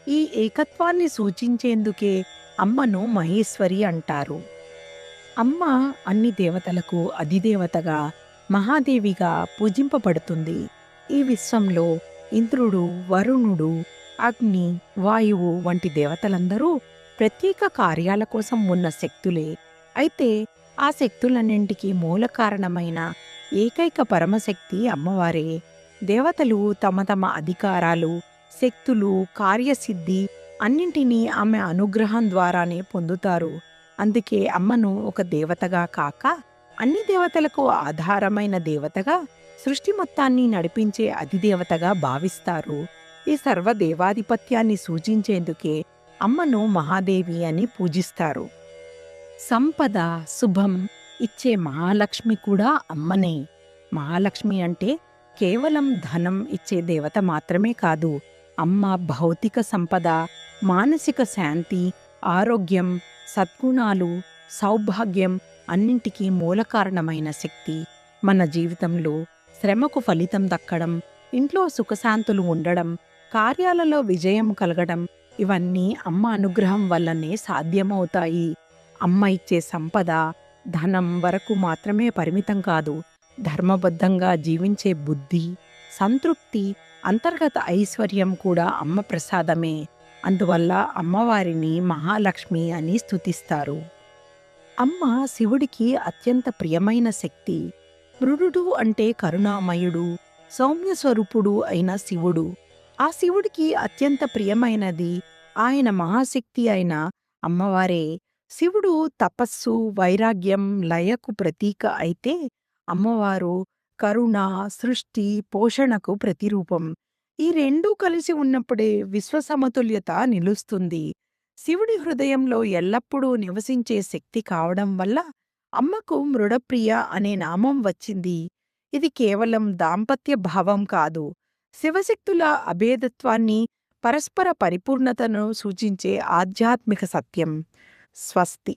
ఈ ఏకత్వాన్ని సూచించేందుకే అమ్మను మహేశ్వరి అంటారు. అమ్మ అన్ని దేవతలకు అధిదేవతగా, మహాదేవిగా పూజింపబడుతుంది. ఈ విశ్వంలో ఇంద్రుడు, వరుణుడు, అగ్ని, వాయువు వంటి దేవతలందరూ ప్రత్యేక కార్యాల కోసం ఉన్న శక్తులే. అయితే ఆ శక్తులన్నింటికీ మూల కారణమైన ఏకైక పరమశక్తి అమ్మవారే. దేవతలు తమ తమ అధికారాలు, శక్తులు, కార్యసిద్ధి అన్నింటినీ ఆమె అనుగ్రహం ద్వారానే పొందుతారు. అందుకే అమ్మను ఒక దేవతగా కాక అన్ని దేవతలకు ఆధారమైన దేవతగా, సృష్టి మొత్తాన్ని నడిపించే అధిదేవతగా భావిస్తారు. ఈ సర్వదేవాధిపత్యాన్ని సూచించేందుకే అమ్మను మహాదేవి అని పూజిస్తారు. సంపద, శుభం ఇచ్చే మహాలక్ష్మి కూడా అమ్మనే. మహాలక్ష్మి అంటే కేవలం ధనం ఇచ్చే దేవత మాత్రమే కాదు. అమ్మ భౌతిక సంపద, మానసిక శాంతి, ఆరోగ్యం, సద్గుణాలు, సౌభాగ్యం అన్నింటికీ మూల కారణమైన శక్తి. మన జీవితంలో శ్రమకు ఫలితం దక్కడం, ఇంట్లో సుఖశాంతులు ఉండడం, కార్యాలలో విజయం కలగడం ఇవన్నీ అమ్మ అనుగ్రహం వల్లనే సాధ్యమవుతాయి. అమ్మ ఇచ్చే సంపద, ధనం వరకు మాత్రమే పరిమితం కాదు. ధర్మబద్ధంగా జీవించే బుద్ధి, సంతృప్తి, అంతర్గత ఐశ్వర్యం కూడా అమ్మ ప్రసాదమే. అందువల్ల అమ్మవారిని మహాలక్ష్మి అని స్తుతిస్తారు. అమ్మ శివుడికి అత్యంత ప్రియమైన శక్తి. మృడుడు అంటే కరుణామయుడు, సౌమ్య స్వరూపుడు అయిన శివుడు. ఆ శివుడికి అత్యంత ప్రియమైనది ఆయన మహాశక్తి అయిన అమ్మవారే. శివుడు తపస్సు, వైరాగ్యం, లయకు ప్రతీక అయితే అమ్మవారు కరుణ, సృష్టి, పోషణకు ప్రతిరూపం. ఈ రెండూ కలిసి ఉన్నప్పుడే విశ్వసమతుల్యత నిలుస్తుంది. శివుడి హృదయంలో ఎల్లప్పుడూ నివసించే శక్తి కావడం వల్ల అమ్మకు మృడప్రియ అనే నామం వచ్చింది. ఇది కేవలం దాంపత్య భావం కాదు, శివశక్తుల అభేదత్వాన్ని, పరస్పర పరిపూర్ణతను సూచించే ఆధ్యాత్మిక సత్యం. స్వస్తి.